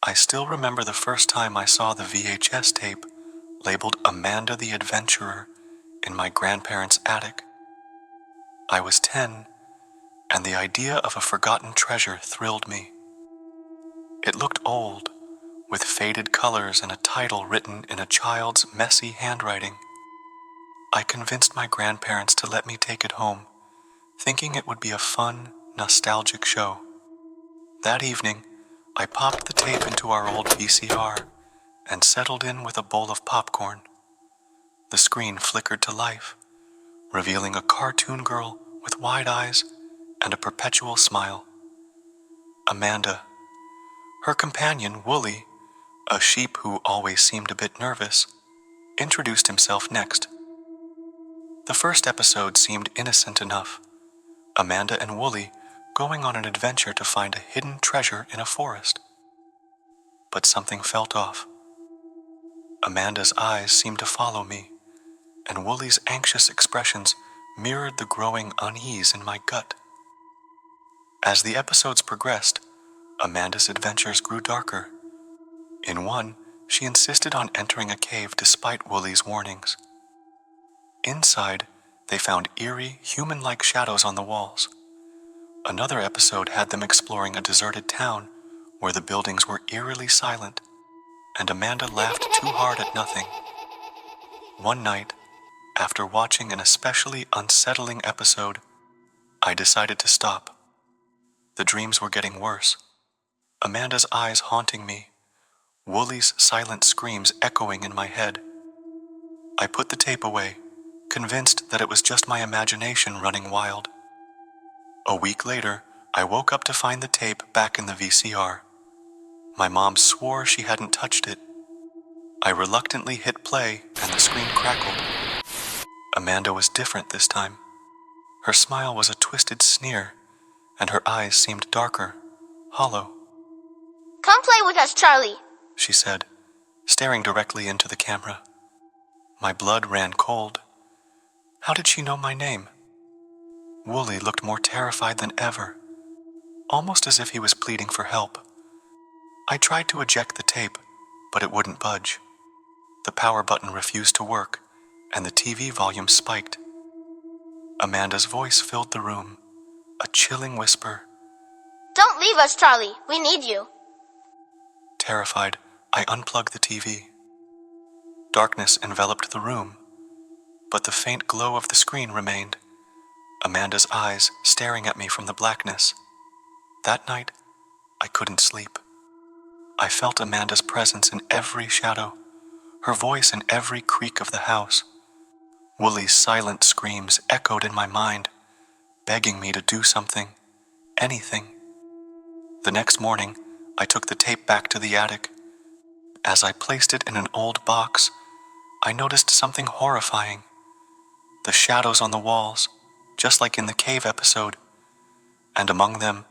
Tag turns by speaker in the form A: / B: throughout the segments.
A: I still remember the first time I saw the VHS tape labeled Amanda the Adventurer in my grandparents' attic. I was 10, and the idea of a forgotten treasure thrilled me. It looked old, with faded colors and a title written in a child's messy handwriting. I convinced my grandparents to let me take it home, thinking it would be a fun, nostalgic show. That evening, I popped the tape into our old VCR and settled in with a bowl of popcorn. The screen flickered to life, revealing a cartoon girl with wide eyes and a perpetual smile. Amanda. Her companion, Wooly, a sheep who always seemed a bit nervous, introduced himself next. The first episode seemed innocent enough. Amanda and Wooly going on an adventure to find a hidden treasure in a forest. But something felt off. Amanda's eyes seemed to follow me, and Wooly's anxious expressions mirrored the growing unease in my gut. As the episodes progressed, Amanda's adventures grew darker. In one, she insisted on entering a cave despite Wooly's warnings. Inside, they found eerie, human-like shadows on the walls. Another episode had them exploring a deserted town where the buildings were eerily silent, and Amanda laughed too hard at nothing. One night, after watching an especially unsettling episode, I decided to stop. The dreams were getting worse. Amanda's eyes haunting me, Wooly's silent screams echoing in my head. I put the tape away, convinced that it was just my imagination running wild. A week later, I woke up to find the tape back in the VCR. My mom swore she hadn't touched it. I reluctantly hit play and the screen crackled. Amanda was different this time. Her smile was a twisted sneer, and her eyes seemed darker, hollow.
B: "Come play with us, Charlie,"
A: she said, staring directly into the camera. My blood ran cold. How did she know my name? Wooly looked more terrified than ever, almost as if he was pleading for help. I tried to eject the tape, but it wouldn't budge. The power button refused to work, and the TV volume spiked. Amanda's voice filled the room, a chilling whisper.
B: "Don't leave us, Charlie. We need you."
A: Terrified, I unplugged the TV. Darkness enveloped the room, but the faint glow of the screen remained, Amanda's eyes staring at me from the blackness. That night, I couldn't sleep. I felt Amanda's presence in every shadow, her voice in every creak of the house. Wooly's silent screams echoed in my mind, begging me to do something, anything. The next morning, I took the tape back to the attic. As I placed it in an old box, I noticed something horrifying. The shadows on the walls, just like in the cave episode, and among them,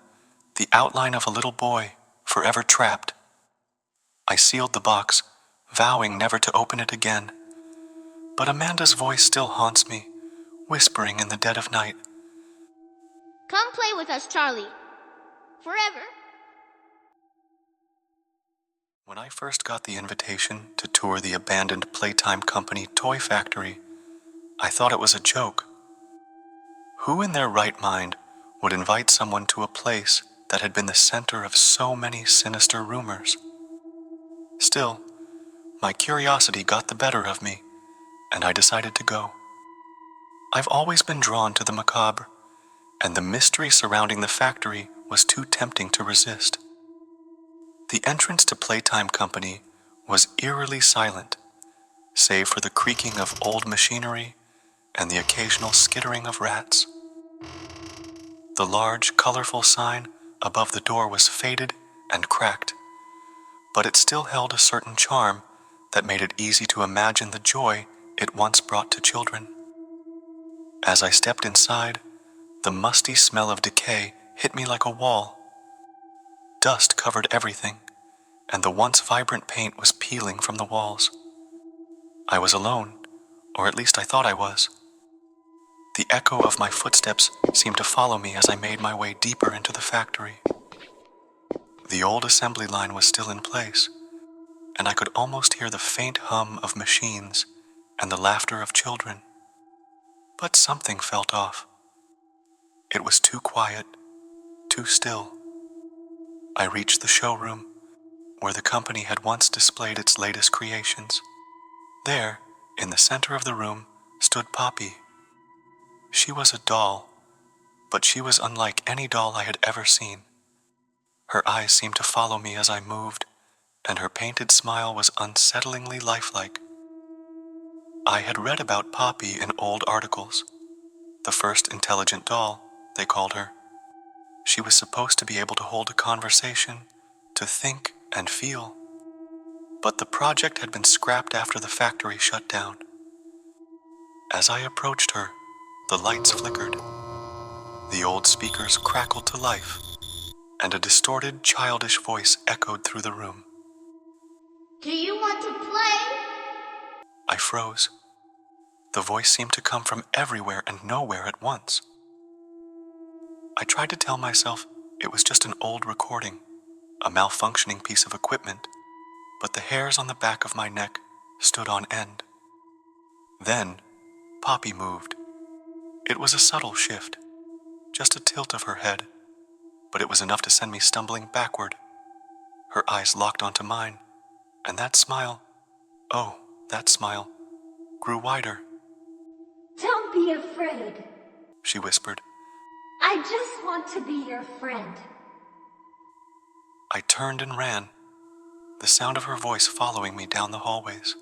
A: the outline of a little boy, forever trapped. I sealed the box, vowing never to open it again. But Amanda's voice still haunts me, whispering in the dead of night.
B: "Come play with us, Charlie. Forever."
A: When I first got the invitation to tour the abandoned Playtime Company toy factory, I thought it was a joke. Who in their right mind would invite someone to a place that had been the center of so many sinister rumors? Still, my curiosity got the better of me, and I decided to go. I've always been drawn to the macabre, and the mystery surrounding the factory was too tempting to resist. The entrance to Playtime Company was eerily silent, save for the creaking of old machinery and the occasional skittering of rats. The large, colorful sign above the door was faded and cracked, but it still held a certain charm that made it easy to imagine the joy it once brought to children. As I stepped inside, the musty smell of decay hit me like a wall. Dust covered everything, and the once vibrant paint was peeling from the walls. I was alone, or at least I thought I was. The echo of my footsteps seemed to follow me as I made my way deeper into the factory. The old assembly line was still in place, and I could almost hear the faint hum of machines and the laughter of children. But something felt off. It was too quiet, too still. I reached the showroom, where the company had once displayed its latest creations. There, in the center of the room, stood Poppy. She was a doll, but she was unlike any doll I had ever seen. Her eyes seemed to follow me as I moved, and her painted smile was unsettlingly lifelike. I had read about Poppy in old articles. The first intelligent doll, they called her. She was supposed to be able to hold a conversation, to think and feel. But the project had been scrapped after the factory shut down. As I approached her, the lights flickered. The old speakers crackled to life, and a distorted, childish voice echoed through the room.
B: Do you want to play?
A: I froze. The voice seemed to come from everywhere and nowhere at once. I tried to tell myself it was just an old recording, a malfunctioning piece of equipment, but the hairs on the back of my neck stood on end. Then, Poppy moved. It was a subtle shift, just a tilt of her head, but it was enough to send me stumbling backward. Her eyes locked onto mine, and that smile, oh, that smile, grew wider.
C: Don't be afraid.
A: She whispered.
C: I just want to be your friend.
A: I turned and ran, the sound of her voice following me down the hallways.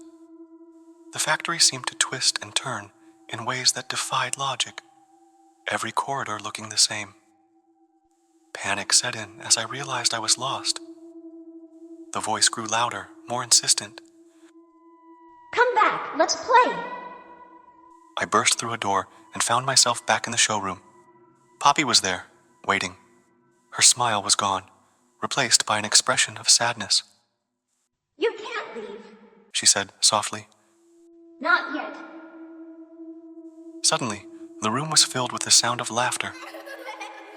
A: The factory seemed to twist and turn in ways that defied logic, every corridor looking the same. Panic set in as I realized I was lost. The voice grew louder, more insistent.
C: Come back, let's play.
A: I burst through a door and found myself back in the showroom. Poppy was there, waiting. Her smile was gone, replaced by an expression of sadness.
C: You can't leave.
A: She said softly.
C: Not yet.
A: Suddenly, the room was filled with the sound of laughter.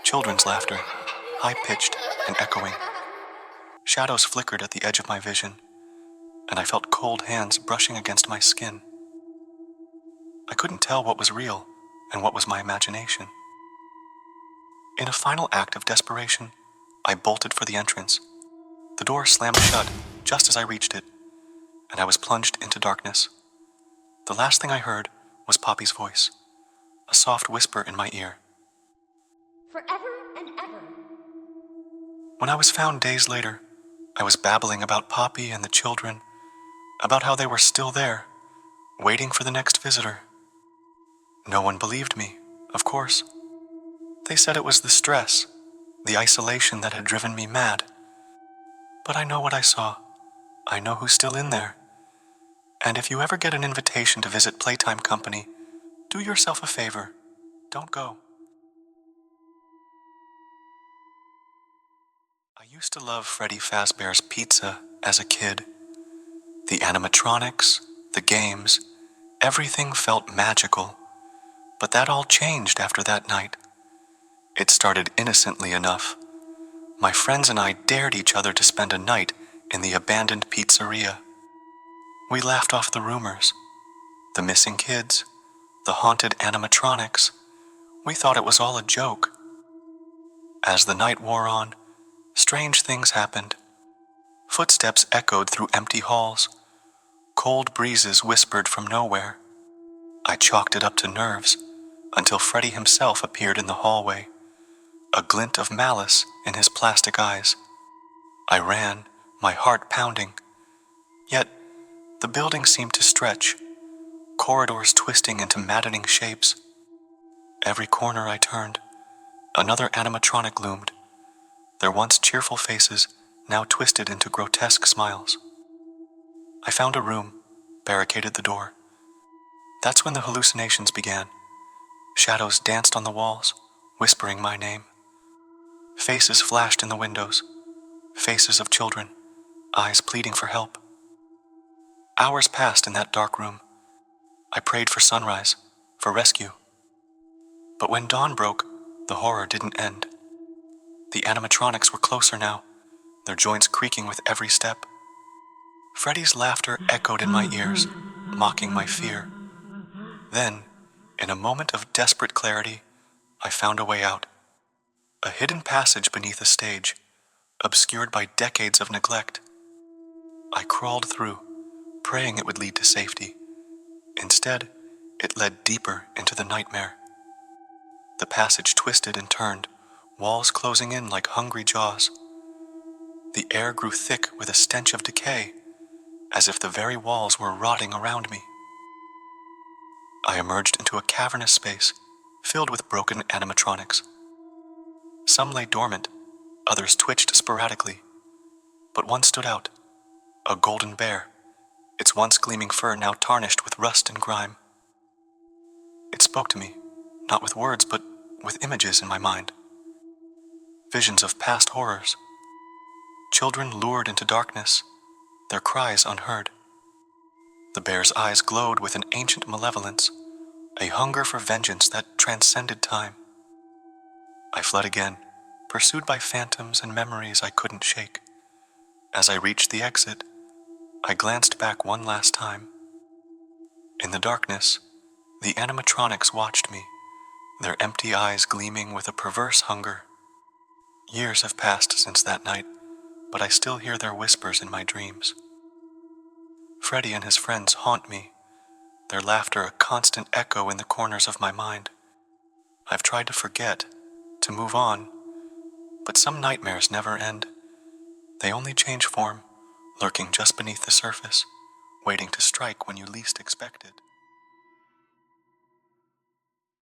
A: Children's laughter, high-pitched and echoing. Shadows flickered at the edge of my vision, and I felt cold hands brushing against my skin. I couldn't tell what was real and what was my imagination. In a final act of desperation, I bolted for the entrance. The door slammed shut just as I reached it, and I was plunged into darkness. The last thing I heard was Poppy's voice, a soft whisper in my ear.
C: Forever and ever.
A: When I was found days later, I was babbling about Poppy and the children, about how they were still there, waiting for the next visitor. No one believed me, of course. They said it was the stress, the isolation that had driven me mad. But I know what I saw. I know who's still in there. And if you ever get an invitation to visit Playtime Company, do yourself a favor. Don't go. I used to love Freddy Fazbear's Pizza as a kid. The animatronics, the games, everything felt magical. But that all changed after that night. It started innocently enough. My friends and I dared each other to spend a night in the abandoned pizzeria. We laughed off the rumors, the missing kids, the haunted animatronics. We thought it was all a joke. As the night wore on, strange things happened. Footsteps echoed through empty halls. Cold breezes whispered from nowhere. I chalked it up to nerves until Freddy himself appeared in the hallway, a glint of malice in his plastic eyes. I ran, my heart pounding. Yet, the building seemed to stretch, corridors twisting into maddening shapes. Every corner I turned, another animatronic loomed, their once cheerful faces now twisted into grotesque smiles. I found a room, barricaded the door. That's when the hallucinations began. Shadows danced on the walls, whispering my name. Faces flashed in the windows, faces of children, eyes pleading for help. Hours passed in that dark room. I prayed for sunrise, for rescue. But when dawn broke, the horror didn't end. The animatronics were closer now, their joints creaking with every step. Freddy's laughter echoed in my ears, mocking my fear. Then, in a moment of desperate clarity, I found a way out. A hidden passage beneath a stage, obscured by decades of neglect. I crawled through, praying it would lead to safety. Instead, it led deeper into the nightmare. The passage twisted and turned, walls closing in like hungry jaws. The air grew thick with a stench of decay, as if the very walls were rotting around me. I emerged into a cavernous space, filled with broken animatronics. Some lay dormant, others twitched sporadically, but one stood out, a golden bear, its once gleaming fur now tarnished with rust and grime. It spoke to me, not with words, but with images in my mind. Visions of past horrors. Children lured into darkness, their cries unheard. The bear's eyes glowed with an ancient malevolence, a hunger for vengeance that transcended time. I fled again, pursued by phantoms and memories I couldn't shake. As I reached the exit, I glanced back one last time. In the darkness, the animatronics watched me, their empty eyes gleaming with a perverse hunger. Years have passed since that night, but I still hear their whispers in my dreams. Freddy and his friends haunt me, their laughter a constant echo in the corners of my mind. I've tried to forget, to move on, but some nightmares never end. They only change form, lurking just beneath the surface, waiting to strike when you least expect it.